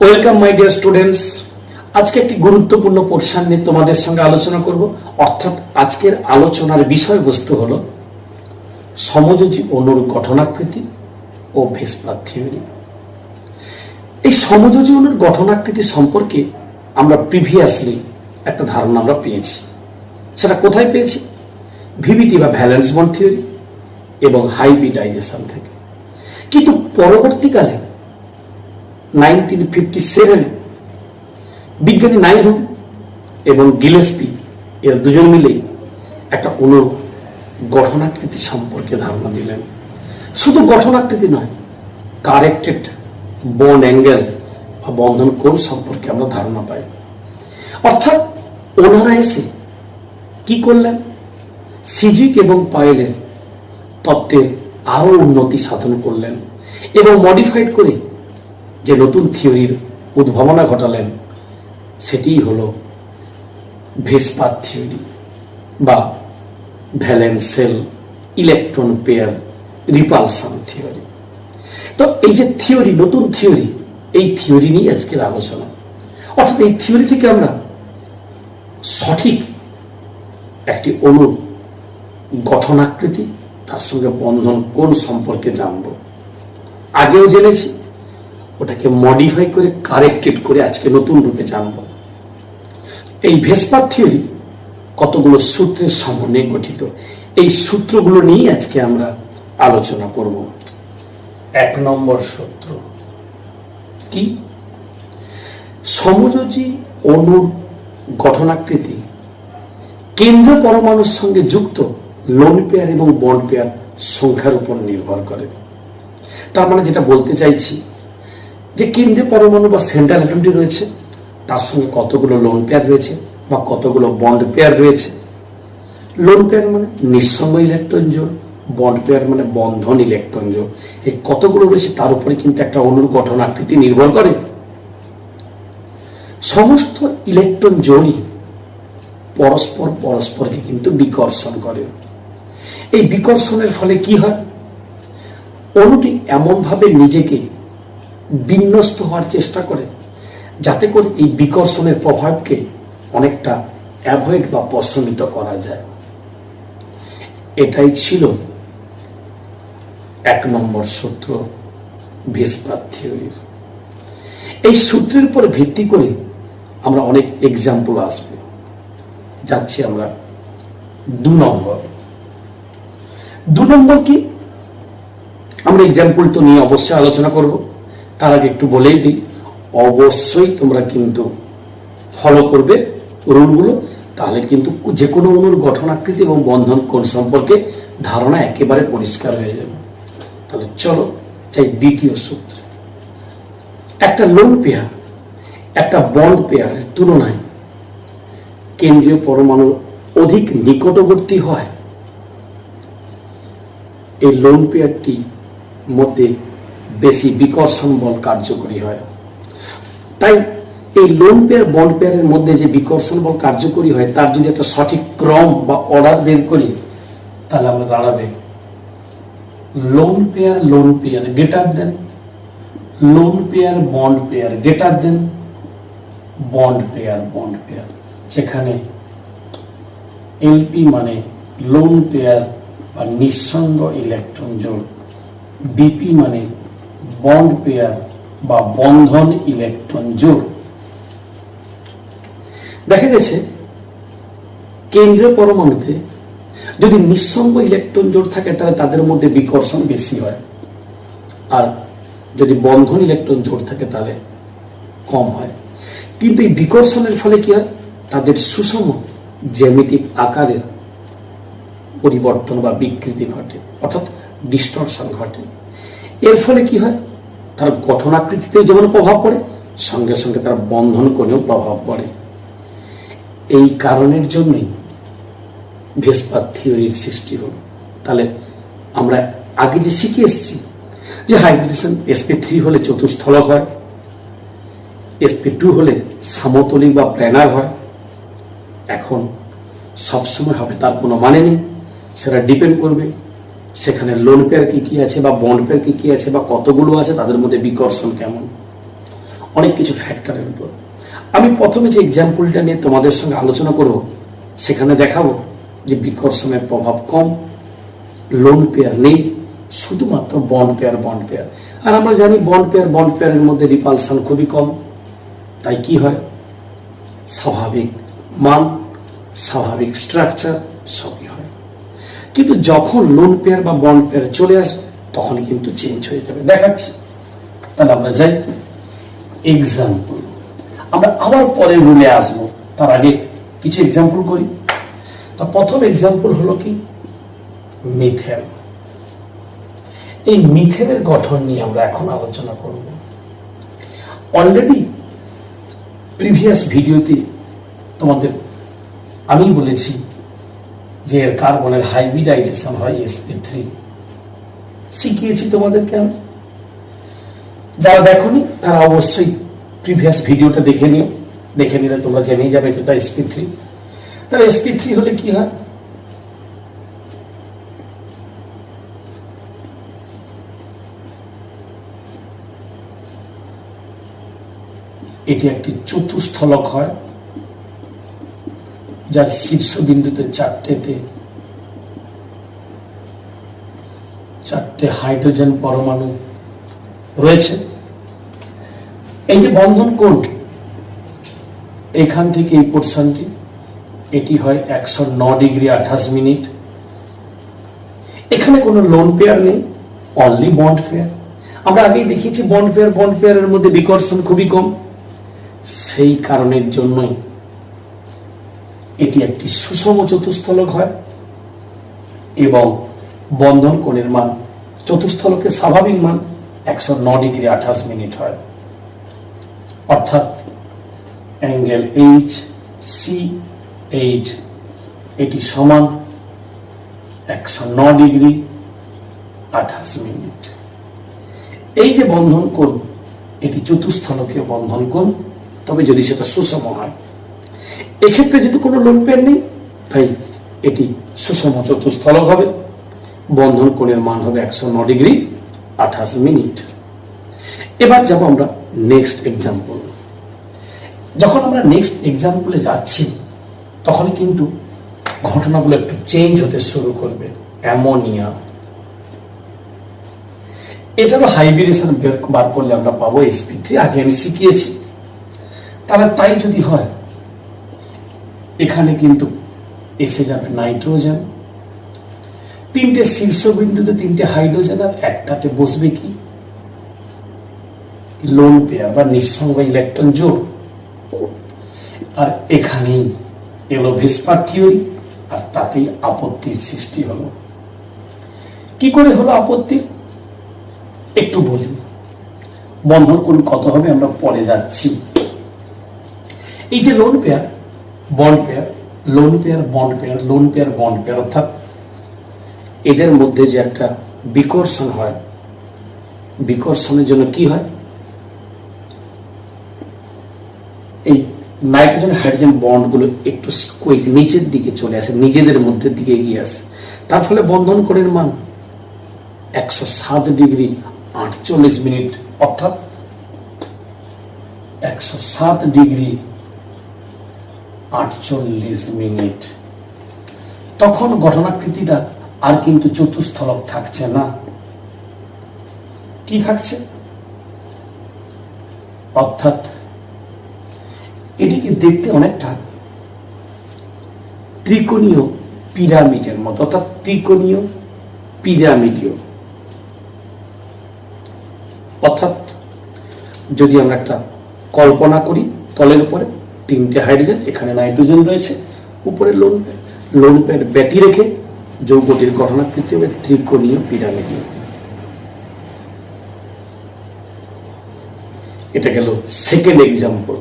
Welcome my dear students. আজকে একটি গুরুত্বপূর্ণ পোর্শন নিয়ে তোমাদের সঙ্গে আলোচনা করব। অর্থাৎ আজকের আলোচনার বিষয়বস্তু হলো সমযোজী অণুর গঠনাকৃতি ও ভেসপার থিওরি। এই সমযোজী অণুর গঠনাকৃতি সম্পর্কে আমরা প্রিভিয়াসলি একটা ধারণা আমরা পেয়েছি। সেটা কোথায় পেয়েছি? ভিভিটি বা ভ্যালেন্স বন্ড থিওরি এবং হাইব্রিডাইজেশন থেকে। কিন্তু পরবর্তীকালে 1957 বিজ্ঞানী নাইলহুড এবং গিলেস্পি এরা দুজন মিলে একটা অণুর গঠনাকৃতি সম্পর্কে ধারণা দিলেন। শুধু গঠনাকৃতি নয়, কারেক্টেড বন্ড অ্যাঙ্গেল বা বন্ধন কোণ সম্পর্কে আমরা ধারণা পাই। অর্থাৎ ওনারা এসে কি করলেন? সিজিক এবং পায়েলের তত্ত্বের আরো উন্নতি সাধন করলেন এবং মডিফাইড করে যে নতুন থিওরির উদ্ভাবনা ঘটালেন সেটিই হলো ভেসপার থিওরি বা ভ্যালেন্সেল ইলেকট্রন পেয়ার রিপালশন থিওরি। তো এই যে থিওরি, নতুন থিওরি, এই থিওরি নিয়ে আজকের আলোচনা। অর্থাৎ এই থিওরি থেকে আমরা সঠিক একটি অণুর গঠনাকৃতি, তার সঙ্গে বন্ধন কোণ সম্পর্কে জানব। আগেও জেনেছি, ওটাকে মডিফাই করে কারেক্টেড করে আজকে নতুন রূপে জানব। এই ভেসপার থিওরি কতগুলো সূত্রের সমন্বয়ে গঠিত। এই সূত্রগুলো নিয়ে আজকে আমরা আলোচনা করব। 1 নম্বর সূত্র কি? সমযোজী অণুর গঠনাকৃতি কেন্দ্রীয় পরমাণুর সঙ্গে যুক্ত লোন পেয়ার এবং বন্ড পেয়ার সংখ্যার উপর নির্ভর করে। তার মানে যেটা বলতে চাইছি যে কেন্দ্রীয় পরমাণু বা সেন্ট্রাল অ্যাটমটি রয়েছে, তার সঙ্গে কতগুলো লোন পেয়ার রয়েছে বা কতগুলো বন্ড পেয়ার রয়েছে। লোন পেয়ার মানে নিঃসঙ্গ ইলেকট্রন জোড়, বন্ড পেয়ার মানে বন্ধন ইলেকট্রন জোড়। এই কতগুলো রয়েছে তার উপরে কিন্তু একটা অণুর গঠন আকৃতি নির্ভর করে। সমস্ত ইলেকট্রন জোড়ই পরস্পরকে কিন্তু বিকর্ষণ করে। এই বিকর্ষণের ফলে কি হয়? অণুটি এমনভাবে নিজেকে বিন্যস্ত হওয়ার চেষ্টা করে যাতে করে এই বিকর্ষণের প্রভাবকে অনেকটা অ্যাভয়েড বা প্রশমিত করা যায়। এটাই ছিল 1 নম্বর সূত্র ভেসপার থিওরির। এই সূত্রের উপরে ভিত্তি করে আমরা অনেক এক্সাম্পল আসবে। যাচ্ছি আমরা 2 নম্বর। 2 নম্বর কি? আমরা এক্সাম্পল তো নিয়ে অবশ্যই আলোচনা করব। তার আগে একটু বলেই দিই, অবশ্যই তোমরা কিন্তু ফলো করবে রুলগুলো, তাহলে কিন্তু যে কোনো অণুর গঠনাকৃতি এবং বন্ধন কোণ সম্পর্কে ধারণা একেবারে পরিষ্কার হয়ে যাবে। তাহলে চলো চাই দ্বিতীয় সূত্র। একটা লোন পেয়ার একটা বন্ড পেয়ারের তুলনায় কেন্দ্রীয় পরমাণু অধিক নিকটবর্তী হয়, এই লোন পেয়ারটি মধ্যে বেশি বিকর্ষণ বল কার্যকরী হয়। তাই এই লোন পেয়ার বন্ড পেয়ারের মধ্যে যে বিকর্ষণ বল কার্যকরী হয় তার যদি একটা সঠিক ক্রম বা অর্ডার বের করি, তাহলে আমরা দাঁড়াবে lone pair greater than lone pair bond pair greater than bond pair, যেখানে এলপি মানে লোন পেয়ার বা নিঃসঙ্গ ইলেকট্রন জোড়, বিপি মানে বন্ড পেয়ার বা বন্ধন ইলেকট্রন জোড়। দেখা গেছে কেন্দ্রীয় পরমাণুতে যদি নিঃসঙ্গ ইলেকট্রন জোড় থাকে তাহলে তাদের মধ্যে বিকর্ষণ বেশি হয়, আর যদি বন্ধন ইলেকট্রন জোড় থাকে তাহলে কম হয়। কিন্তু এই বিকর্ষণের ফলে কি হয়? তাদের সুষম জ্যামিতিক আকারের পরিবর্তন বা বিকৃতি ঘটে, অর্থাৎ ডিস্টরশন ঘটে। এর ফলে কি হয়? তার গঠনাকৃতিতে যেমন প্রভাব পড়ে, সঙ্গে সঙ্গে তার বন্ধন কোণেও প্রভাব পড়ে। এই কারণের জন্যই ভেসপার থিওরির সৃষ্টি হল। তাহলে আমরা আগে যে শিখে এসেছি যে হাইব্রিডেশন sp3 হলে চতুস্থলক হয়, sp2 হলে সমতলিক বা প্ল্যানার হয়। এখন সবসময় হবে তার কোনো মানে নেই, সেটা ডিপেন্ড করবে সেখানে লোন পেয়ার কি কি আছে বা বন্ড পেয়ার কি কি আছে বা কতগুলো আছে, তাদের মধ্যে বিকর্ষণ কেমন। অনেক কিছু ফ্যাক্টরের উপর। আমি প্রথমে যে এক্সাম্পলটা নিয়ে তোমাদের সঙ্গে আলোচনা করব, সেখানে দেখাবো যে বিকর্ষণের প্রভাব কম, লোন পেয়ার নেই, শুধুমাত্র বন্ড পেয়ার। আর আমরা জানি বন্ড পেয়ারের মধ্যে রিপালশন খুবই কম, তাই কি হয়, স্বাভাবিক মান, স্বাভাবিক স্ট্রাকচার সবই হয়। কিন্তু যখন লোন পেয়ার বা বন্ড পেয়ার চলে আসবে তখন কিন্তু চেঞ্জ হয়ে যাবে। দেখাচ্ছি, তাহলে আমরা যাই এক্সাম্পল। আমরা আবার পরে রুলে আসবো, তার আগে কিছু এক্সাম্পল করি। তো প্রথম এক্সাম্পল হলো কি, মিথেন। এই মিথেনের গঠন নিয়ে আমরা এখন আলোচনা করব। অলরেডি প্রিভিয়াস ভিডিওতে তোমাদের আমি বলেছি যে এর কার্বনের হাইব্রিডাইজেশন হয় sp3, শিখিয়েছি তোমাদেরকে আমি। যারা দেখোনি তারা অবশ্যই প্রিভিয়াস ভিডিওটা দেখে নিও, দেখে নিলে তোমরা জেনেই যাবে সেটা sp3। তাহলে sp3 হলে কি হয়, এটি একটি চতুস্থলক হয়, যার শীর্ষবিন্দুতে চারটে হাইড্রোজেন পরমাণু রয়েছে। এই যে বন্ধন কোণ, এখান থেকে এই পোর্শনটি, এটি হয় 109 ডিগ্রি 28 মিনিট। এখানে কোনো লোন পেয়ার নেই, অনলি বন্ড পেয়ার। আমরা আগেই দেখিয়েছি বন্ড পেয়ারের মধ্যে বিকর্ষণ খুবই কম, সেই কারণের জন্যই এটি একটি সুষম চতুস্থলক হয় এবং বন্ধন কোণের মান, চতুস্থলকের স্বাভাবিক মান 109 ডিগ্রি 28 মিনিট হয়। অর্থাৎ অ্যাঙ্গেল HCH এটি সমান 109 ডিগ্রি 28 মিনিট। এই যে বন্ধন কোণ, এটি চতুস্থলকীয় বন্ধন কোণ, তবে যদি সেটা সুষম হয়। এক্ষেত্রে যেহেতু কোনো লোন পেয়ার নেই, তাই এটি সুষম চতুস্থলক হবে, বন্ধন কোণের মান হবে 109 ডিগ্রি 28 মিনিট। এবার যাব আমরা নেক্সট এক্সাম্পল। যখন আমরা নেক্সট এক্সাম্পলে যাচ্ছি তখন কিন্তু ঘটনাগুলো একটু চেঞ্জ হতে শুরু করবে। অ্যামোনিয়া, এটারও হাইব্রিডেশন বার করলে আমরা পাবো sp3, আগে আমি শিখিয়েছি। তাহলে তাই যদি হয়, এখানে কিন্তু এসে যাবে নাইট্রোজেন, তিনটে শীর্ষবিন্দুতে তিনটে হাইড্রোজেন, আর একটাতে বসবে কি, লোন পেয়ার বা নিঃসঙ্গ ইলেকট্রন জোড়। আর এখানেই এলো ভেসপার থিওরি, আর তাতেই আপত্তির সৃষ্টি হলো। কি করে হলো আপত্তির, একটু বলি। বন্ধন কোণ কত হবে আমরা পরে যাচ্ছি। এই যে lone pair bond pair, lone pair bond pair, lone pair bond pair, অর্থাৎ এদের মধ্যে যে একটা বিকর্ষণ হয়, বিকর্ষণের জন্য কি হয়, এই নাইট্রোজেন হাইড্রোজেন বন্ড গুলো একটু নিচের দিকে চলে আসে, নিজেদের মধ্যে দিকে এগিয়ে আসে। তার ফলে বন্ধন কোণের মান 107 ডিগ্রি 48 মিনিট, অর্থাৎ 107 ডিগ্রি 48 মিনিট। তখন ঘটনাকৃতিটা আর কিন্তু চতুস্থলক থাকছে না, কি থাকছে, অর্থাৎ এটিকে দেখতে অনেকটা ত্রিকোণীয় পিরামিডের মতো, অর্থাৎ ত্রিকোণীয় পিরামিডীয়। অর্থাৎ যদি আমরা একটা কল্পনা করি, তলের উপরে তিনটে হাইড্রোজেন, এখানে নাইট্রোজেন রয়েছে, উপরে লোন পেয়ার ব্যাটি রেখে যৌগটির ঘটনাকৃতি হবে ত্রিকোণীয় পিরামিডীয়। এটা গেল সেকেন্ড এক্সাম্পল।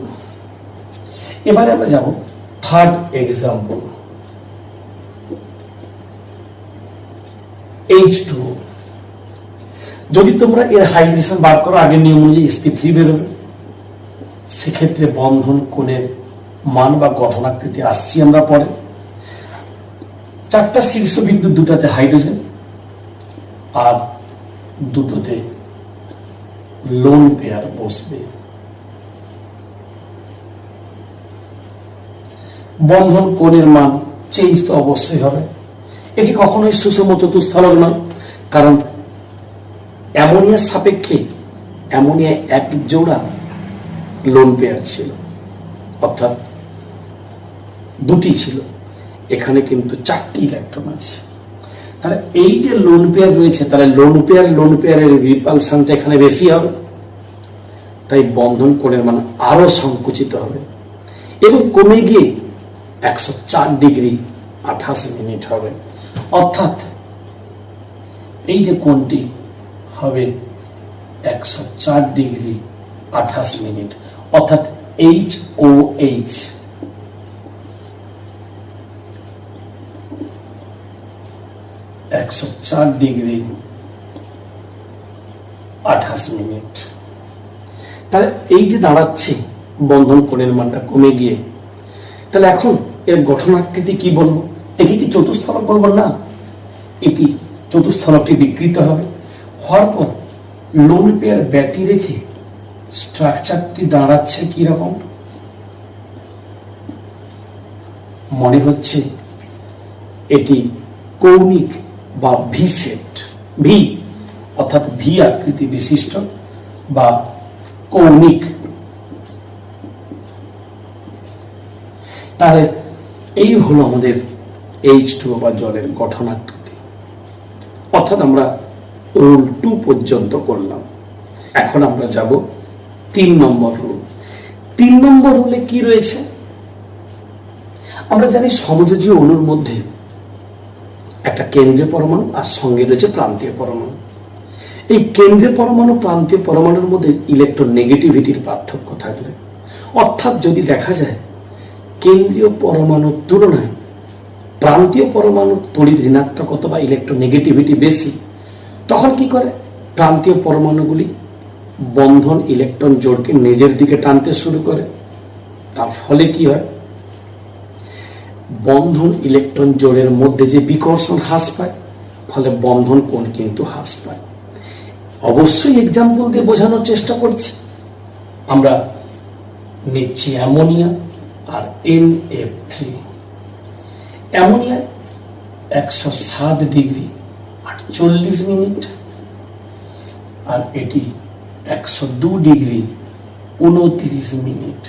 এবারে আমরা যাব থার্ড এক্সাম্পল, H2O। যদি তোমরা এর হাইব্রিডেশন বার করো, আগের নিয়ম অনুযায়ী sp3 বেরোবে। সেক্ষেত্রে বন্ধন কোণের মান বা গঠনাকৃতি আসছি আমরা পরে। চারটা শীর্ষবিন্দু, দুটাতে হাইড্রোজেন আর দুটোতে লোন পেয়ার বসবে। বন্ধন কোণের মান চেঞ্জ তো অবশ্যই হবে। এটি কখনোই সুষম চতুস্থলক নয়, কারণ অ্যামোনিয়ার সাপেক্ষে অ্যামোনিয়া এক জোড়া লোন পেয়ার ছিল, অর্থাৎ দুটি ছিল, এখানে কিন্তু 4টি ইলেকট্রন আছে। তাহলে এই যে লোন পেয়ার রয়েছে, তাহলে লোন পেয়ারের রিপালশনটা এখানে বেশি হবে, তাই বন্ধন কোণের মান আরো সংকুচিত হবে এবং কমে গিয়ে 104 ডিগ্রি 28 মিনিট হবে। অর্থাৎ এই যে কোণটি হবে 104 ডিগ্রি 28 মিনিট, অর্থাৎ HOH 104 ডিগ্রি 28 মিনিট। তাহলে এই যে দাঁড়াচ্ছে বন্ধন কোণের মানটা কমে গিয়ে, তাহলে এখন এর গঠনাকৃতি কি বলবো? একে কি চতুস্থলক বলবো? না, এটি চতুস্থলকটি বিকৃত হবে। হওয়ার পর লোন পেয়ার ব্যতি রেখে স্ট্রাকচারটি দাঁড়াচ্ছে কি রকম? মনে হচ্ছে এটি কৌণিক বা ভি সেট, ভি অর্থাৎ ভি আকৃতি বিশিষ্ট বা কৌণিক। তাহলে এই হলো আমাদের H2O বা জলের গঠনাকৃতি, অর্থাৎ আমরা রুল 2 পর্যন্ত করলাম। এখন আমরা যাব 3 নম্বর রুল। 3 নম্বর রুলে কি রয়েছে? আমরা জানি সমযোজীয় অণুর মধ্যে একটা কেন্দ্রীয় পরমাণু আর সঙ্গে রয়েছে প্রান্তীয় পরমাণু। এই কেন্দ্রীয় পরমাণু প্রান্তীয় পরমাণুর মধ্যে ইলেকট্রন নেগেটিভিটির পার্থক্য থাকলে, অর্থাৎ যদি দেখা যায় কেন্দ্রীয় পরমাণুর তুলনায় প্রান্তীয় পরমাণুর তড়িৎ ঋণাত্মকতা বা ইলেকট্রন নেগেটিভিটি বেশি, তখন কি করে? প্রান্তীয় পরমাণুগুলি বন্ধন ইলেকট্রন জোড়কে নিজের দিকে টানতে শুরু করে। তার ফলে কি হয়? বন্ধন ইলেকট্রন জোড়ের মধ্যে যে বিকর্ষণ হ্রাস পায়, ফলে বন্ধন কোণ কিন্তু হ্রাস পায়। অবশ্যই এক্সাম্পল দিয়ে বোঝানোর চেষ্টা করছি। আমরা নিচ্ছি অ্যামোনিয়া আর NF3। অ্যামোনিয়া 107 ডিগ্রি 48 মিনিট আর এটি 102 ডিগ্রি 29 মিনিট।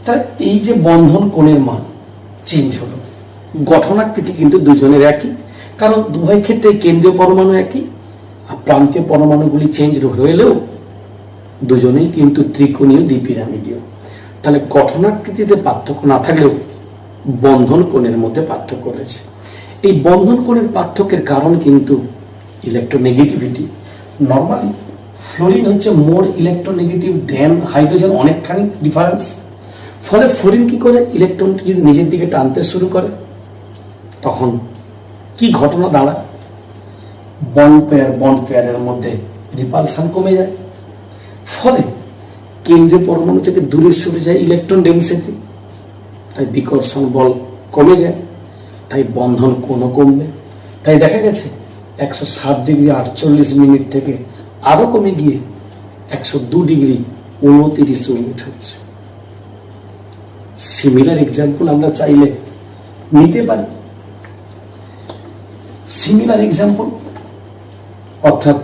তাই এই যে বন্ধন কোণের মান চেঞ্জ হলো, গঠনাকৃতি কিন্তু দুজনের একই, কারণ দুই ক্ষেত্রে কেন্দ্রীয় পরমাণু একই আর প্রান্তীয় পরমাণুগুলি চেঞ্জ হলেও দুজনেই কিন্তু ত্রিকোণীয় দ্বিপিরামিডীয়। তাহলে গঠনাকৃতিতে পার্থক্য না থাকলেও বন্ধন কোণের মধ্যে পার্থক্য রয়েছে। এই বন্ধন কোণের পার্থক্যের কারণ কিন্তু ইলেকট্রোনেগেটিভিটি। নর্মালি ফ্লোরিন হচ্ছে মোর ইলেকট্রোনেগেটিভ দেন হাইড্রোজেন, অনেকখানি ডিফারেন্স। ফলে ফ্লোরিন কি করে? ইলেকট্রনটি যদি নিজের দিকে টানতে শুরু করে, তখন কি ঘটনা দাঁড়ায়? বন্ড পেয়ারের মধ্যে রিপালশন কমে যায়, ফলে কেন্দ্রীয় পরমাণু থেকে দূরে সরে যায় ইলেকট্রন ডেনসিটি, তাই বিকর্ষণ বল কমে যায়, তাই বন্ধন কোণও কমবে। তাই দেখা গেছে 107 ডিগ্রি 48 মিনিট থেকে আরো কমে গিয়ে 102 ডিগ্রি 29 মিনিট হচ্ছে। সিমিলার এক্সাম্পল আমরা চাইলে নিতে পারি। সিমিলার এক্সাম্পল অর্থাৎ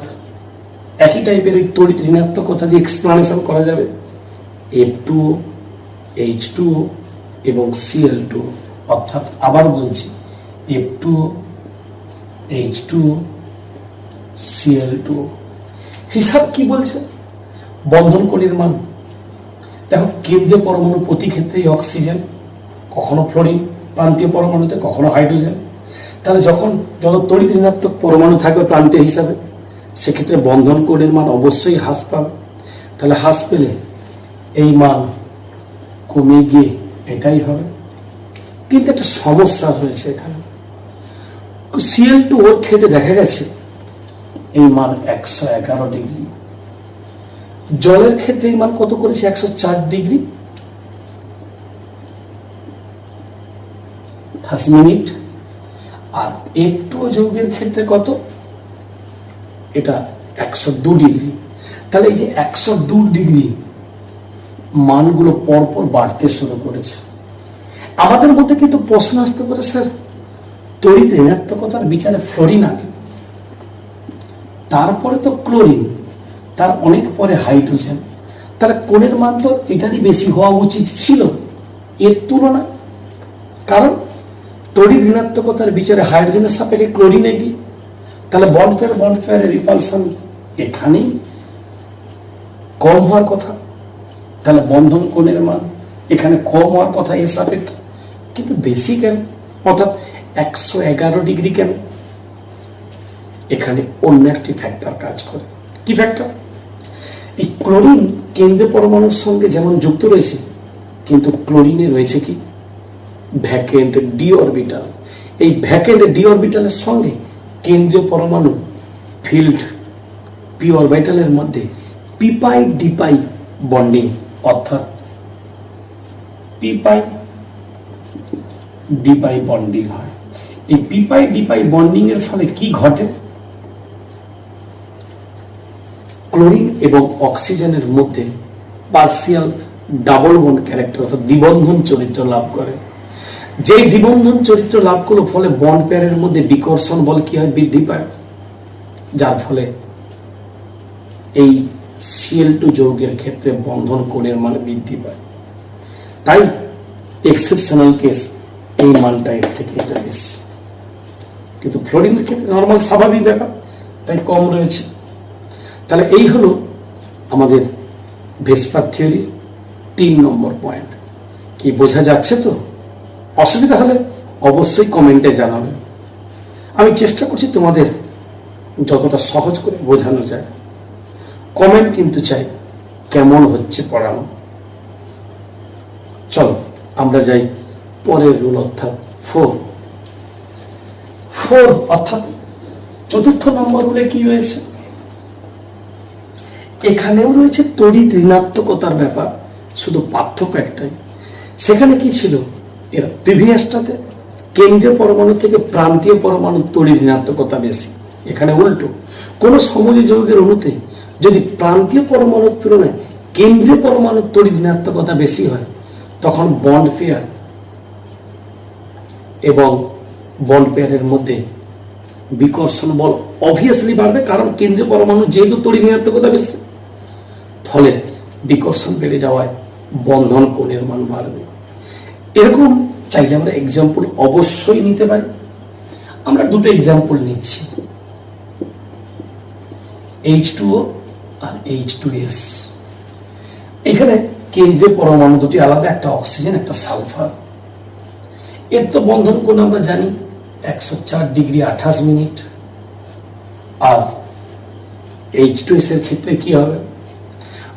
একই টাইপের ওই তড়িৎ ঋণাত্মকতা দিয়ে এক্সপ্লানেশন করা যাবে। F2O, H2O এবং Cl2O, অর্থাৎ আবার বলছি F2O, H2O, Cl2O। হিসাব কি বলছে? বন্ধন কোণের মান দেখো, কেন্দ্রীয় পরমাণু প্রতি ক্ষেত্রেই অক্সিজেন, কখনো ফ্লোরিন, প্রান্তীয় পরমাণুতে কখনো হাইড্রোজেন। তাহলে যখন যত তড়িৎ ঋণাত্মক পরমাণু থাকবে প্রান্তীয় হিসাবে, সেক্ষেত্রে বন্ধন কোণের মান অবশ্যই হ্রাস পাবে। তাহলে হ্রাস পেলে এই মান কমে গিয়ে এটাই হবে। কিন্তু একটা সমস্যা রয়েছে এখানে। Cl2O ক্ষেত্রে দেখা গেছে এই মান 111 ডিগ্রি। জলের ক্ষেত্রে এই মান কত করেছে? 104 ডিগ্রি 28 মিনিট। আর F2O যৌগের ক্ষেত্রে কত? এটা 102 ডিগ্রি। তাহলে এই যে 102 ডিগ্রি মানগুলো পরপর বাড়তে শুরু করেছে। আমাদের মধ্যে কিন্তু প্রশ্ন আসতে পারে, স্যার তড়িৎ ঋণাত্মকতার বিচারে ফ্লোরিন আগে, তারপরে তো ক্লোরিন, তার অনেক পরে হাইড্রোজেন, তাহলে কোণের মান তো এটারই বেশি হওয়া উচিত ছিল এর তুলনায়। কারণ তড়িৎ ঋণাত্মকতার বিচারে হাইড্রোজেনের সাপেক্ষে ক্লোরিন এগিয়ে, তাহলে বন্ড পেয়ারের রিপালশন এখানেই কম হওয়ার কথা, তাহলে বন্ধন কোণের মান এখানে কম হওয়ার কথা এর সাপেক্ষে, কিন্তু বেশি কেন, অর্থাৎ 111 ডিগ্রি কেন? এখানে অন্য একটি ফ্যাক্টর কাজ করে। কি ফ্যাক্টর? এই ক্লোরিন কেন্দ্রীয় পরমাণুর সঙ্গে যেমন যুক্ত রয়েছে, কিন্তু ক্লোরিনে রয়েছে কি ভ্যাকেন্ট ডি অরবিটাল। এই ভ্যাকেন্ট ডি অরবিটালের সঙ্গে কেন্দ্রীয় পরমাণু ফিল্ড পি অরবিটালের মধ্যে পিপাই ডিপাই বন্ডিং, অর্থাৎ পিপাই ডিপাই বন্ডিং হয়। এই পিপাই ডিপাই বন্ডিং এর ফলে কি ঘটে? ক্লোরিন এবং অক্সিজেনের মধ্যে পার্সিয়াল ডাবল বন্ড ক্যারেক্টার, অর্থাৎ দ্বিবন্ধন চরিত্র লাভ করে। যেই দ্বিবন্ধন চরিত্র লাভ করলো ফলে বন্ড পেয়ারের মধ্যে বিকর্ষণ বল কি হয়, বৃদ্ধি পায়, যার ফলে এই Cl2 যৌগের ক্ষেত্রে বন্ধন কোণের মান বৃদ্ধি পায়। তাই এক্সেপশনাল কেস এই মানটা এর থেকে এটা বেশি, কিন্তু ফ্লোরিনের ক্ষেত্রে নর্মাল স্বাভাবিক ব্যাপার, তাই কম রয়েছে। তাহলে এই হলো আমাদের ভেসপার থিওরির 3 নম্বর পয়েন্ট। কি বোঝা যাচ্ছে তো? অসুবিধা হলে অবশ্যই কমেন্টে জানাবেন। আমি চেষ্টা করছি তোমাদের যতটা সহজ করে বোঝানো যায়। কমেন্ট কিন্তু চাই কেমন হচ্ছে পড়ানো। চলো আমরা যাই পরের রুল, অর্থাৎ 4 অর্থাৎ 4র্থ নম্বর রুলে কি রয়েছে? এখানেও রয়েছে তড়িৎ ঋণাত্মকতার ব্যাপার, শুধু পার্থক্য একটাই। সেখানে কি ছিল, এর প্রিভিয়াসটাতে কেন্দ্রীয় পরমাণু থেকে প্রান্তীয় পরমাণু তড়িৎ ঋণাত্মকতা বেশি, এখানে উল্টো। কোন সমযোজী যৌগের অণুতে যদি প্রান্তীয় পরমাণুর তুলনায় কেন্দ্রীয় পরমাণুর তড়িৎ ঋণাত্মকতা বেশি হয়, তখন বন্ড পেয়ার এবং বন্ড পেয়ারের মধ্যে বিকর্ষণ বল অবভিয়াসলি বাড়বে, কারণ কেন্দ্রীয় পরমাণু যেহেতু তড়িৎ ঋণাত্মকতা বেশি, ফলে বিকর্ষণ বেড়ে যাওয়ায় বন্ধন কোণের মান বাড়বে। এরকম চাইলে আমরা এক্সাম্পল অবশ্যই নিতে পারি। আমরা দুটো এক্সাম্পল নিচ্ছি, H2O আর H2S। এখানে কেন্দ্রীয় পরমাণু দুটি আলাদা, একটা অক্সিজেন একটা সালফার। এর তো বন্ধন কোণ আমরা জানি 104 ডিগ্রি 28 মিনিট। আর H2S এর ক্ষেত্রে কি হবে?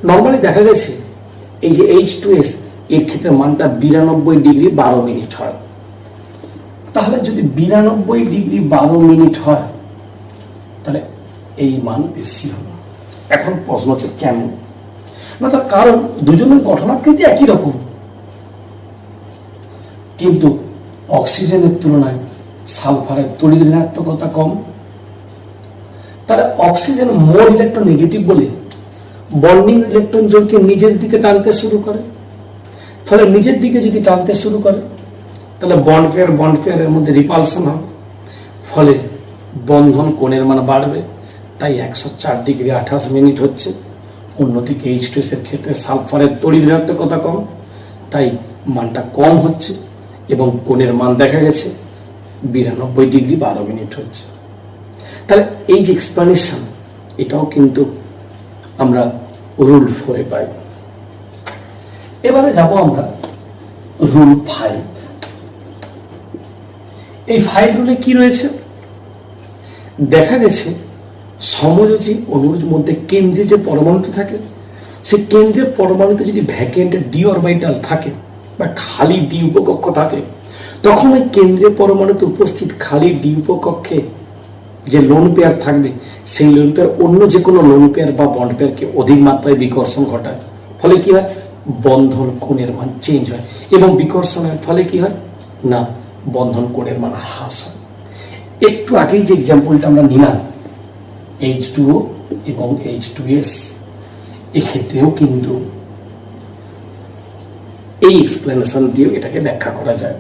নর্মালি দেখা গেছে এই যে H2S এর ক্ষেত্রে মানটা 92 ডিগ্রি 12 মিনিট হয়। তাহলে যদি 92 ডিগ্রি 12 মিনিট হয়, তাহলে এই মান বেশি হবে। এখন প্রশ্ন হচ্ছে কেন? না, তার কারণ দুজনের গঠনাকৃতি একই রকম, কিন্তু অক্সিজেনের তুলনায় সালফারের তড়িৎ ঋণাত্মকতা কম। তাহলে অক্সিজেন মোর ইলেকট্রন নেগেটিভ বলে বন্ডিং ইলেকট্রন জোড়কে নিজের দিকে টানতে শুরু করে। ফলে নিজের দিকে যদি টানতে শুরু করে, তাহলে বন্ড পেয়ারের মধ্যে রিপালশন হবে, ফলে বন্ধন কোণের মান বাড়বে। তাই 104 ডিগ্রি 28 মিনিট হচ্ছে। অন্যদিকে H2S এর ক্ষেত্রে সালফারের তড়িৎ ঋণাত্মকতা কম, তাই মানটা কম হচ্ছে এবং কোণের মান দেখা গেছে 92 ডিগ্রি 12 মিনিট হচ্ছে। তাহলে এই যে এক্সপ্লানেশন, এটাও কিন্তু আমরা রুল 4 পাই। এবারে যাব আমরা রুল 5। এই 5 রুলে কি রয়েছে? দেখা গেছে সমযোজী অণুর মধ্যে কেন্দ্রীয় যে পরমাণুটি থাকে, সেই কেন্দ্রীয় পরমাণুতে যদি ভ্যাকেন্ট ডি অরবিটাল থাকে বা খালি ডি উপকক্ষ থাকে, তখন ওই কেন্দ্রীয় পরমাণুতে উপস্থিত খালি ডি উপকক্ষে যে লোন পেয়ার থাকবে, সেই লোন পেয়ার অন্য যে কোনো লোন পেয়ার বা বন্ড পেয়ারকে অধিক মাত্রায় বিকর্ষণ ঘটায়। ফলে কি হয়? বন্ধন কোণের মান চেঞ্জ হয়, এবং বিকর্ষণের ফলে কি হয় না, বন্ধন কোণের মান হ্রাস হয়। একটু আগেই যে এক্সাম্পলটা আমরা নিলাম H2O এবং H2S, এক্ষেত্রেও কিন্তু এই এক্সপ্লেনেশন দিয়ে এটাকে ব্যাখ্যা করা যায়।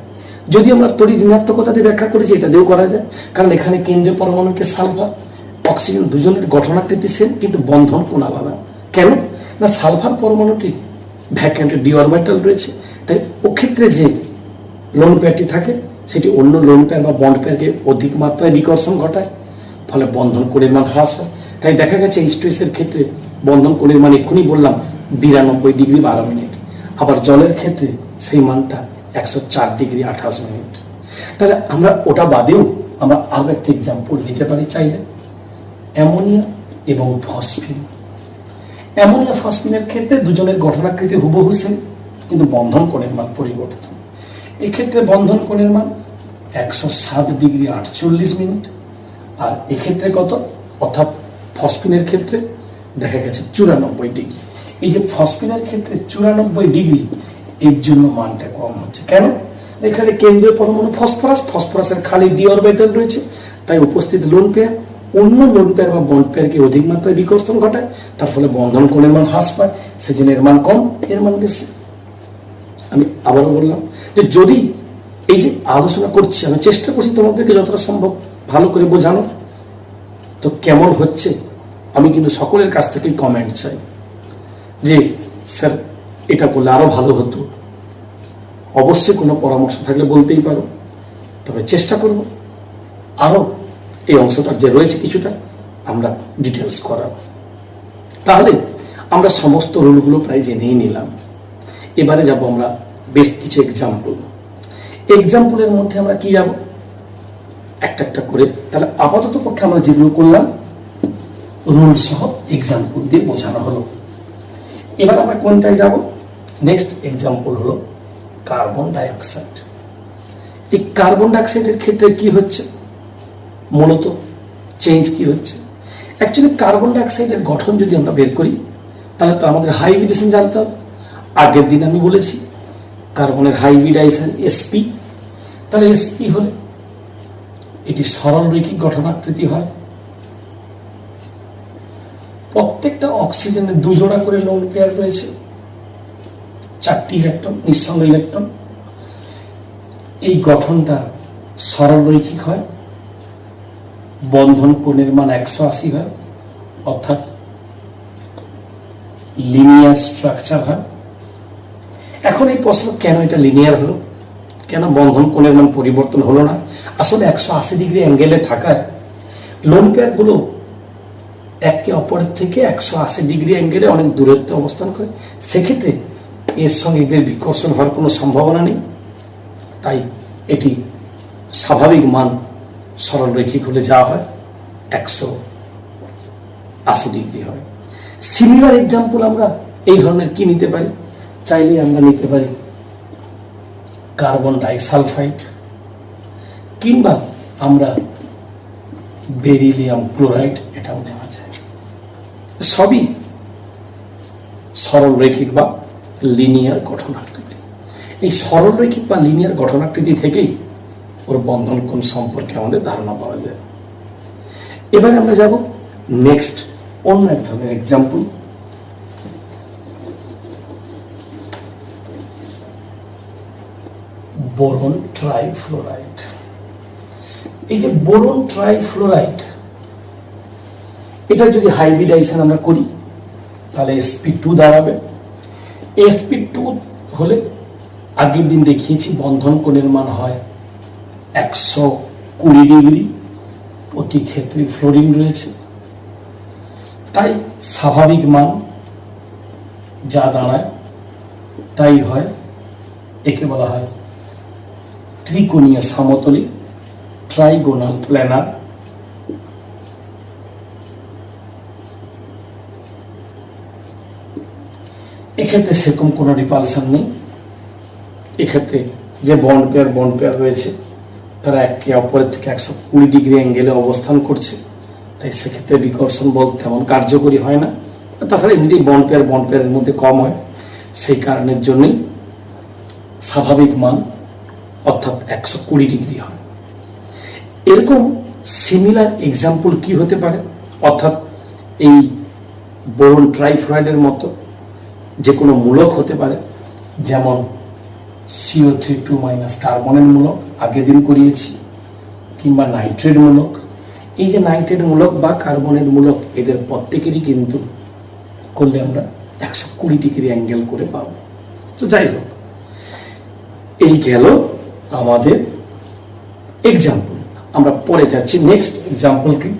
যদি আমরা তড়িৎ ঋণাত্মকতা দিয়ে ব্যাখ্যা করেছি, এটা দিয়েও করা যায়, কারণ এখানে কেন্দ্রীয় পরমাণুকে সালফার অক্সিজেন দুজনের গঠনাকৃতি সেম, কিন্তু বন্ধন কোণ আলাদা। কেন না, সালফার পরমাণুটি ভ্যাকেন্টে ডি অরবিটাল রয়েছে, তাই ও ক্ষেত্রে যে লোন পেয়ারটি থাকে সেটি অন্য লোন পেয়ার বা বন্ড পেয়ারকে অধিক মাত্রায় বিকর্ষণ ঘটায়, ফলে বন্ধন কোণের মান হ্রাস হয়। তাই দেখা গেছে H2S এর ক্ষেত্রে বন্ধন কোণের মান এক্ষুনি বললাম 92 ডিগ্রি 12 মিনিট, আবার জলের ক্ষেত্রে সেই মানটা 104 ডিগ্রি 28 মিনিট। তাহলে আমরা ওটা বাদেও আমরা আরো একটা এক্সাম্পল নিতে পারি চাইলে, অ্যামোনিয়া এবং ফসফিন। অ্যামোনিয়া ফসফিনের ক্ষেত্রে দুজনের গঠনাকৃতি হুবহু সেম, কিন্তু বন্ধন কোণের মান পরিবর্তিত। এক্ষেত্রে বন্ধন কোণের মান 107 ডিগ্রি 48 মিনিট, আর এক্ষেত্রে কত, অর্থাৎ ফসফিনের ক্ষেত্রে দেখা গেছে 94 ডিগ্রি। এই যে ফসফিনের ক্ষেত্রে 94 ডিগ্রি, এর জন্য মানটা কম হচ্ছে। কেন, এখানে কেন্দ্রীয় পরমাণু ফসফরাস, ফসফরাসের খালি ডি অরবিটাল রয়েছে, তাই উপস্থিত লোন পেয়ার অন্য লোন পেয়ার বা বন্ড পেয়ারকে অধিক মাত্রায় বিকর্ষণ ঘটায়, তার ফলে বন্ধন কোণের মান হ্রাস পায়, সেজন্য এর মান কম, এর মান বেশি। আমি আবারও বললাম যে যদি এই যে আলোচনা করছি, আমি চেষ্টা করছি তোমাদেরকে যতটা সম্ভব ভালো করে বোঝানোর, তো কেমন হচ্ছে আমি কিন্তু সকলের কাছ থেকে কমেন্ট চাই যে স্যার এটা করলে আরো ভালো হতো। অবশ্যই কোনো পরামর্শ থাকলে বলতেই পারো, তবে চেষ্টা করব আরো এই অংশটা যে রয়েছে কিছুটা আমরা ডিটেলস করার। তাহলে আমরা সমস্ত রুলগুলো প্রায় জেনেই নিলাম। এবারে যাব আমরা বেশ কিছু এক্সাম্পল। এক্সাম্পলের মধ্যে আমরা কি যাব একটা একটা করে। তাহলে আপাতত পক্ষে আমরা যেগুলো করলাম রুল সহ এক্সাম্পল দিয়ে বোঝানো হলো। এবার আমরা কোনটায় যাব, নেক্সট এক্সাম্পল হলো কার্বন ডাইঅক্সাইড। এই কার্বন ডাইঅক্সাইডের ক্ষেত্রে কি হচ্ছে, মূলত চেঞ্জ কি হচ্ছে। অ্যাকচুয়ালি কার্বন ডাইঅক্সাইডের গঠন যদি আমরা বের করি, তাহলে তো আমাদের হাইব্রিডেশন জানতে হবে। আগের দিন আমি বলেছি কার্বনের হাইব্রিডাইজেশন sp, তাহলে sp হলে এটি সরল রৈখিক গঠনাকৃতি হয়। প্রত্যেকটা অক্সিজেনের দুজোড়া করে লোন পেয়ার রয়েছে, 4টি ইলেকট্রন, নিঃসঙ্গ ইলেকট্রন। এই গঠনটা সরল রৈখিক হয়, বন্ধন কোণের মান 180 হয়, অর্থাৎ লিনিয়ার স্ট্রাকচার হয়। এখন এই প্রশ্ন, কেন এটা লিনিয়ার হলো, কেন বন্ধন কোণের মান পরিবর্তন হলো না? আসলে 180 ডিগ্রি অ্যাঙ্গেলে থাকায় লোন পেয়ার গুলো একে অপরের থেকে 180 ডিগ্রি অ্যাঙ্গেলে অনেক দূরত্বে অবস্থান করে, সেক্ষেত্রে এর সঙ্গে এদের বিকর্ষণ হওয়ার কোনো সম্ভাবনা নেই। তাই এটি স্বাভাবিক মান সরল রৈখিক হলে যা হয় 180 ডিগ্রি হয়। সিমিলার এক্সাম্পল আমরা এই ধরনের কি নিতে পারি, চাইলে আমরা নিতে পারি কার্বন ডাইসালফাইড, কিংবা আমরা বেরিলিয়াম ক্লোরাইড, এটাও নেওয়া যায়। সবই সরল রৈখিক বা লিনিয়ার গঠনাকৃতি। এই সরল রৈখিক বা লিনিয়ার গঠনাকৃতি থেকেই ওর বন্ধন কোণ সম্পর্কে আমাদের ধারণা পাওয়া যায়। এবারে আমরা যাব নেক্সট অন্য এক ধরনের এক্সাম্পল, বোরন ট্রাইফ্লোরাইড। এই যে বোরন ট্রাইফ্লোরাইড, এটা যদি হাইব্রিডাইজেশন আমরা করি তাহলে sp2 দাঁড়াবে। sp2 হলে আগের দিন দেখিয়েছি বন্ধন কোণের মান হয় 120 ডিগ্রি, প্রতি ক্ষেত্রে ফ্লোরিন রয়েছে, তাই স্বাভাবিক মান যা দাঁড়ায় তাই হয়, একে বলা হয় ত্রিকোণীয় সমতলী, ট্রাইগোনাল প্ল্যানার। এক্ষেত্রে সেরকম কোনো রিপালশন নেই। এক্ষেত্রে যে বন্ড পেয়ার রয়েছে তারা একে অপরের থেকে 120 ডিগ্রি অ্যাঙ্গেলে অবস্থান করছে, তাই সেক্ষেত্রে বিকর্ষণ বল তেমন কার্যকরী হয় না। তাছাড়া এমনিতেই বন্ড পেয়ারের মধ্যে কম হয়, সেই কারণের জন্যই স্বাভাবিক মান অর্থাৎ 120 ডিগ্রি হয়। এরকম সিমিলার এক্সাম্পল কি হতে পারে, অর্থাৎ এই বোরন ট্রাইফ্লোরাইডের মতো যে কোনো মূলক হতে পারে, যেমন CO3 কার্বনের মূলক আগের দিন করিয়েছি, কিংবা নাইট্রেট মূলক। এই যে নাইট্রেট মূলক বা কার্বনের মূলক, এদের প্রত্যেকেরই কিন্তু করলে আমরা 120 ডিগ্রি অ্যাঙ্গেল করে পাবো। তো যাই হোক, এই গেল আমাদের এক্সাম্পল। আমরা পরে যাচ্ছি নেক্সট এক্সাম্পল কি,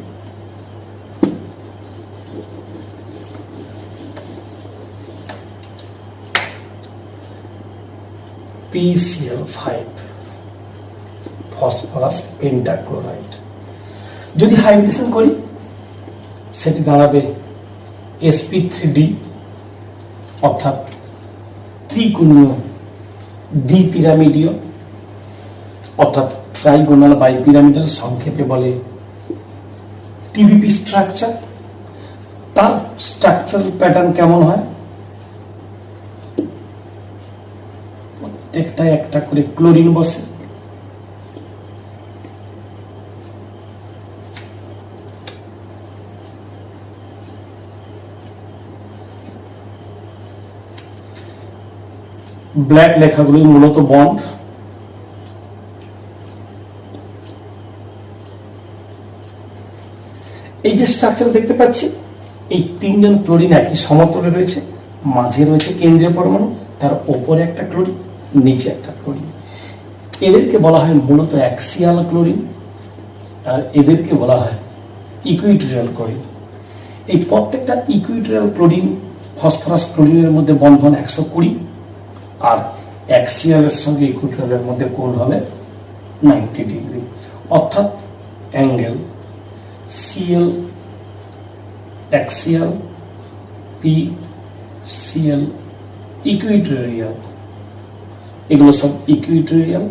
PCl5 ফসফরাস পেন্টাক্লোরাইড। যদি হাইব্রিডেশন করি সেটি দাঁড়াবে sp3d, অর্থাৎ ত্রিকোণীয় দ্বিপিরামিডীয়, অর্থাৎ ট্রাইগোনাল বাইপিরামিডাল, সংক্ষেপে বলে টিবিপি স্ট্রাকচার। তার স্ট্রাকচারাল প্যাটার্ন কেমন হয়, প্রত্যেকটায় একটা করে ক্লোরিন বসে, ব্ল্যাক লেখাগুলি মূলত বন্ড, এই যে স্ট্রাকচার দেখতে পাচ্ছি, এই তিনজন ক্লোরিন একই সমতলে রয়েছে, মাঝে রয়েছে কেন্দ্রীয় পরমাণু, তার উপরে একটা ক্লোরিন, নিচে একটা ক্লোরিন। এদেরকে বলা হয় মূলত অ্যাক্সিয়াল ক্লোরিন, আর এদেরকে বলা হয় ইকুইটোরিয়াল ক্লোরিন। এই প্রত্যেকটা ইকুইটোরিয়াল ক্লোরিন ফসফরাস ক্লোরিনের মধ্যে বন্ধন 120, আর অ্যাক্সিয়ালের সঙ্গে ইকুইটোরিয়ালের মধ্যে কোণ হবে 90 ডিগ্রি, অর্থাৎ angle Cl axial, P Cl equatorial, এগুলো সব ইকুইটোরিয়াল,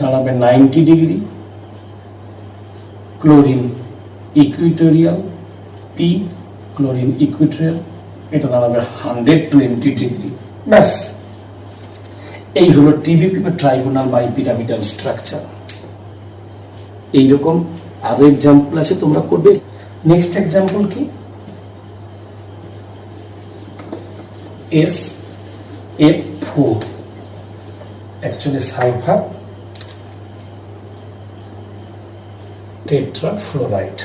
দাঁড়াবে 90 degree. Chlorine equatorial, P chlorine equatorial, এটা দাঁড়াবে 120 ডিগ্রি। ব্যাস, এই হলো টিবিপি বা ট্রাইগোনাল বাইপিরামিডাল স্ট্রাকচার। এইরকম আরো এক্সাম্পল আছে, তোমরা করবে। নেক্সট এক্সাম্পল কি, SF4, অ্যাকচুয়ালি সালফার টেট্রাফ্লোরাইড।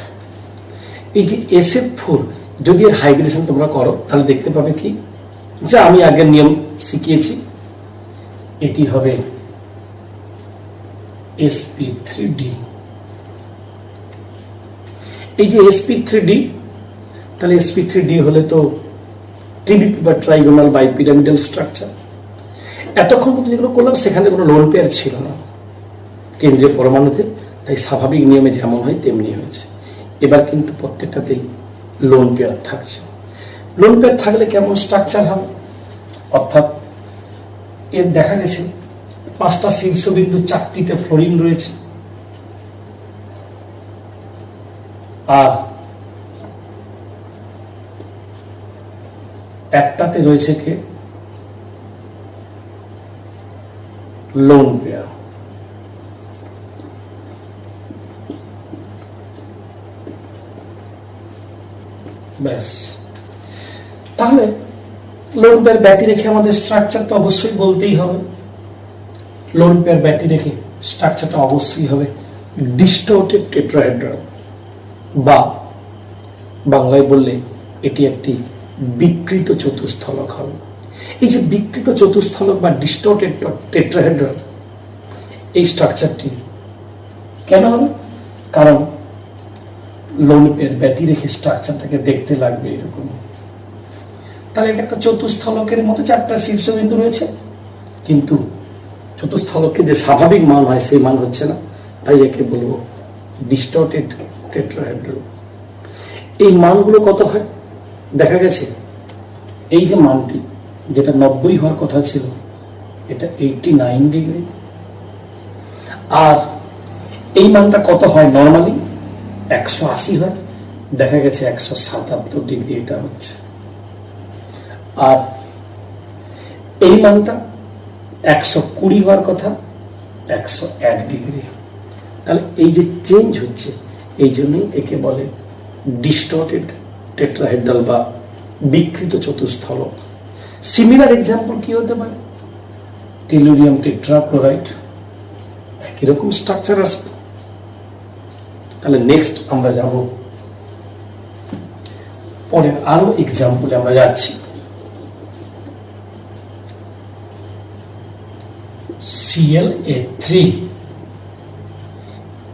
এই যে SF4, যদি এর হাইব্রিডেশন তোমরা করো তাহলে দেখতে পাবে কি, যা আমি আগের নিয়ম শিখিয়েছি, এটি হবে sp3d। এই যে sp3d, তাহলে sp3d হলে তো টিবিপি বা ট্রাইগোনাল বাইপিরামিডাল স্ট্রাকচার। এতক্ষণ পর্যন্ত যেগুলো করলাম সেখানে কোনো লোন পেয়ার ছিল না কেন্দ্রীয় পরমাণুতে, তাই স্বাভাবিক নিয়মে যেমন হয় তেমনি হয়েছে। এবার কিন্তু প্রত্যেকটাতেই লোন পেয়ার থাকছে। লোন পেয়ার থাকলে কেমন স্ট্রাকচার হবে, অর্থাৎ এর দেখা গেছে 5টা শীর্ষবিন্দু, 4টিতে ফ্লোরিন রয়েছে, আর একটাতে রয়েছে কে, লোন পেয়ার। ব্যাস, তাহলে লোন পেয়ার ব্যতি রেখে আমাদের স্ট্রাকচার তো অবশ্যই বলতেই হবে। লোন পেয়ার ব্যতি রেখে স্ট্রাকচারটা অবশ্যই হবে ডিস্টর্টেড টেট্রাহেড্রাল, বা বাংলায় বললে এটি একটি বিকৃত চতুস্থলক হবে। এই যে বিকৃত চতুস্থলক বা ডিস্টর্টেড টেট্রাহেড্রাল, এই স্ট্রাকচারটি কেন হবে, কারণ লোন পেয়ার ব্যতি রেখে স্ট্রাকচারটাকে দেখতে লাগবে এরকম। তাহলে এটা একটা চতুস্থলকের মতো 4টা শীর্ষবিন্দু রয়েছে, কিন্তু চতুস্থলকের যে স্বাভাবিক মান হয় সেই মান হচ্ছে না, তাই একে বলবো ডিস্টর্টেড টেট্রাহেড্রাল। এই মানগুলো কত হয় দেখা গেছে, এই যে মানটি যেটা 90 হওয়ার কথা ছিল, এটা 89 ডিগ্রি, আর এই মানটা কত হয় নর্মালি 180 হয়, দেখা গেছে 177 ডিগ্রি এটা হচ্ছে, আর এই মানটা 120 হওয়ার কথা 101 ডিগ্রি। তাহলে এই যে চেঞ্জ হচ্ছে, এই জন্যই একে বলে ডিস্টর্টেড টেট্রাহেড্রাল বা বিকৃত চতুস্থলক। সিমিলার এক্সাম্পল কি হতে পারে, টেলুরিয়াম টেট্রাক্লোরাইড, একই রকম স্ট্রাকচার আসবে। তাহলে নেক্সট আমরা যাব পরের আরো এক্সাম্পলে আমরা যাচ্ছি। Cl3,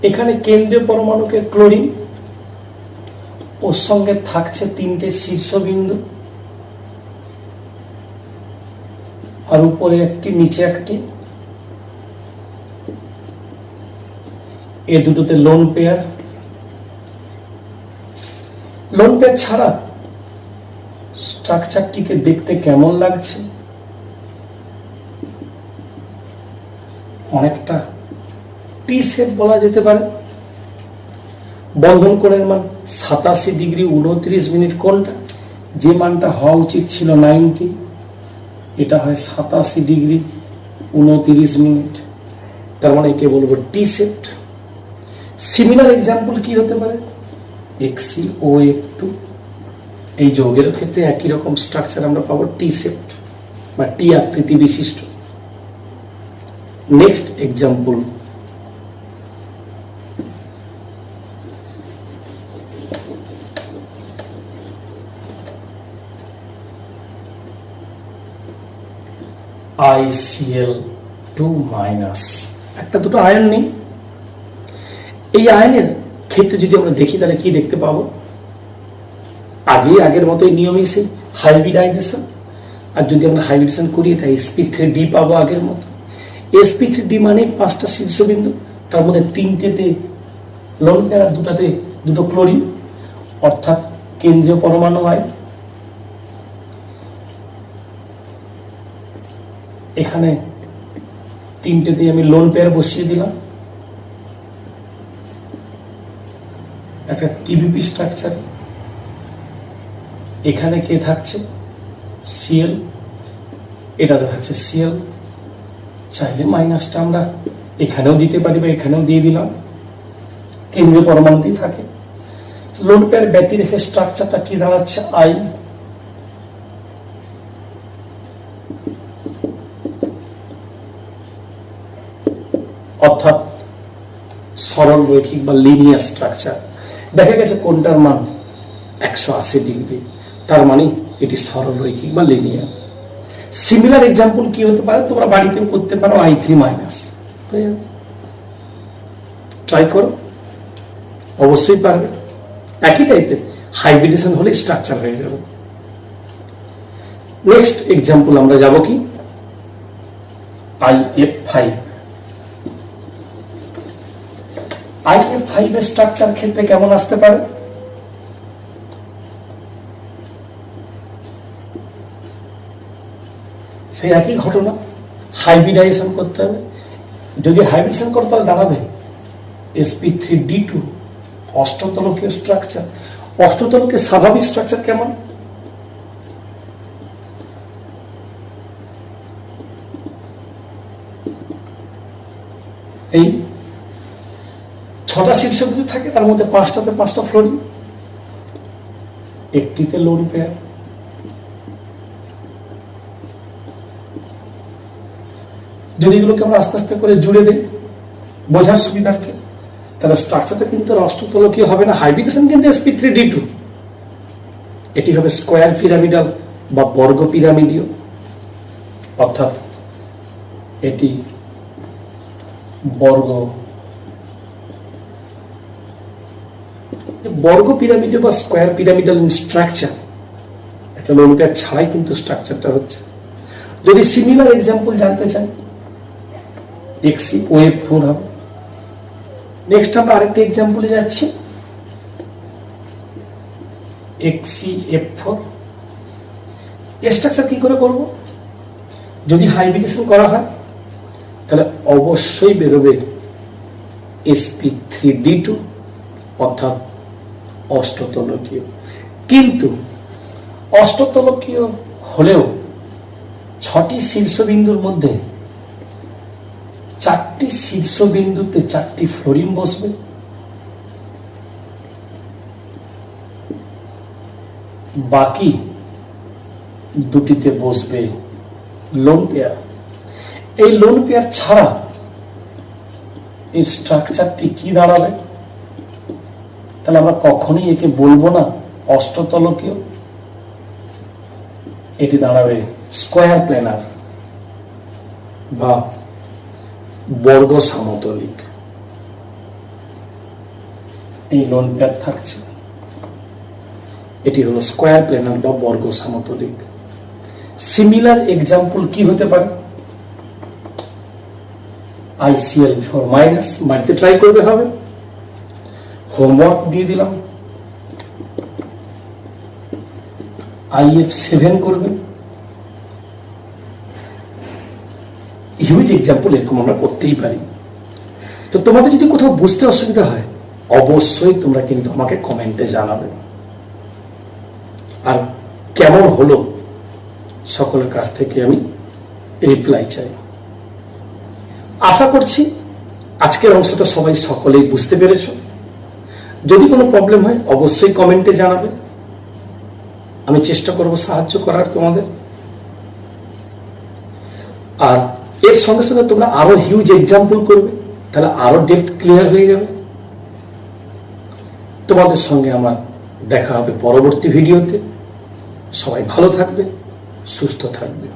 এখানে কেন্দ্রীয় পরমাণুকে ক্লোরিন, ওর সঙ্গে থাকছে তিনটে শীর্ষবিন্দু, আর উপরে একটি নিচে একটি, এ দুটোতে লোন পেয়ার। লোন পেয়ার ছাড়া স্ট্রাকচারটিকে দেখতে কেমন লাগছে? অনেকটা টি শেপ বলা যেতে পারে। বন্ধন কোণের মান 87°29' কোণটা, যে মানটা হওয়া উচিত ছিল 90, এটা হয় 87°29'। তার মানে একে বলবো টি শেপ। সিমিলার এক্সাম্পল কি হতে পারে? XeOF2, এই যৌগের ক্ষেত্রে একই রকম স্ট্রাকচার আমরা পাবো, টি শেপ বা টি আকৃতি বিশিষ্ট। Next example, ICl2-। একটা দুটো আয়ন নেই। এই আয়নের ক্ষেত্রে যদি আমরা দেখি তাহলে কি দেখতে পাবো? আগের মতোই নিয়মই সেই হাইব্রিডাইজেশন। আর যদি আমরা হাইব্রিডেশন করি এটা sp3d পাবো আগের মতো। sp3d মানে 5টা শীর্ষবিন্দু, তার মধ্যে 3টেতে লোন পেয়ার আর দুটো ক্লোরিন, অর্থাৎ কেন্দ্রীয় পরমাণু আয়ন। এখানে 3টেতে আমি লোন পেয়ার বসিয়ে দিলাম, একটা টিবিপি স্ট্রাকচার। এখানে কে থাকছে? Cl, এটাতে থাকছে Cl। চাইলে মাইনাসটা আমরা এখানেও দিতে পারি বা এখানেও দিয়ে দিলাম, কেন্দ্রীয় পরমাণুতেই থাকে। লোন পেয়ার ব্যতি রেখে স্ট্রাকচারটা কি দাঁড়াচ্ছে? I। অর্থাৎ সরল রৈখিক বা লিনিয়ার স্ট্রাকচার। দেখা গেছে কোনটার মান 180°, তার মানে এটি সরল রৈখিক বা লিনিয়ার। সিমিলার এক্সাম্পল কি হতে পারে? তোমরা বাড়িতে করতে পারো I3-। ট্রাই করো, অবশ্যই পারবে। একই টাইপের হাইব্রিডেশন হলে স্ট্রাকচার হয়ে যাবে। নেক্সট এক্সাম্পল আমরা যাব কি? IF5। IF5 এর স্ট্রাকচার ক্ষেত্রে কেমন আসতে পারে? সেই একই ঘটনা, হাইব্রিডাইজেশন করতে হবে। যদি হাইব্রিডেশন করতে হবে দাঁড়াবে sp3d2, অষ্টতলকীয় স্ট্রাকচার। অষ্টতলকের স্বাভাবিক স্ট্রাকচার কেমন? এই 6টা শীর্ষবিন্দু থাকে, তার মধ্যে 5টাতে 5টা ফ্লোরিন, একটিতে লোন পেয়ার। যদি এগুলোকে আমরা আস্তে আস্তে করে জুড়ে দিই বোঝার সুবিধার্থে, তাহলে স্ট্রাকচারটা কিন্তু অষ্টতলকীয় হবে না। হাইব্রিডেশন কিন্তু sp3d2, এটি হবে স্কোয়ার পিরামিডাল বা বর্গ পিরামিডীয়, অর্থাৎ এটি বর্গ পিরামিডীয় বা স্কোয়ার পিরামিডাল স্ট্রাকচার। একটা লোন পেয়ার ছাড়াই কিন্তু স্ট্রাকচারটা হচ্ছে। যদি সিমিলার এক্সাম্পল জানতে চাই, XeOF4 হবে। নেক্সট আমরা আরেকটা এক্সাম্পলে যাচ্ছি, XeF4। এর স্ট্রাকচার কি করে করব? যদি হাইব্রিডেশন করা হয় তাহলে অবশ্যই বেরোবে sp3d2, অর্থাৎ অষ্টতলকীয়। কিন্তু অষ্টতলকীয় হলেও 6টি শীর্ষবিন্দুর মধ্যে 4টি শীর্ষবিন্দুতে 4টি ফ্লোরিন বসবে, বাকি 2টিতে বসবে লোন পেয়ার। এই লোন পেয়ার ছাড়া এর স্ট্রাকচারটি কি দাঁড়াবে? তাহলে আমরা কখনোই একে বলবো না অষ্টতলকীয়, এটি দাঁড়াবে স্কোয়ার প্ল্যানার বা বর্গ সমতলিক। এই লোন পেয়ার থাকছে, এটি হলো স্কোয়ার প্ল্যানার বা বর্গ সমতলিক। সিমিলার এক্সাম্পল কি হতে পারে? ICL 4 মাইনাস, বাড়িতে ট্রাই করবে, হবে। হোমওয়ার্ক দিয়ে দিলাম, IF 7 করবে। হিউজ এক্সাম্পল এরকম আমরা করতেই পারি। তো তোমাদের যদি কোথাও বুঝতে অসুবিধা হয় অবশ্যই তোমরা কিন্তু আমাকে কমেন্টে জানাবে। আর কেমন হলো সকলের কাছ থেকে আমি রিপ্লাই চাই। আশা করছি আজকের অংশটা সবাই সকলেই বুঝতে পেরেছ। যদি কোনো প্রবলেম হয় অবশ্যই কমেন্টে জানাবে, আমি চেষ্টা করব সাহায্য করার তোমাদের। আর এর সঙ্গে সঙ্গে তোমরা আরো হিউজ এক্সাম্পল করবে, তাহলে আরো ডেপথ ক্লিয়ার হয়ে যাবে। তোমাদের সঙ্গে আমার দেখা হবে পরবর্তী ভিডিওতে। সবাই ভালো থাকবে, সুস্থ থাকবে।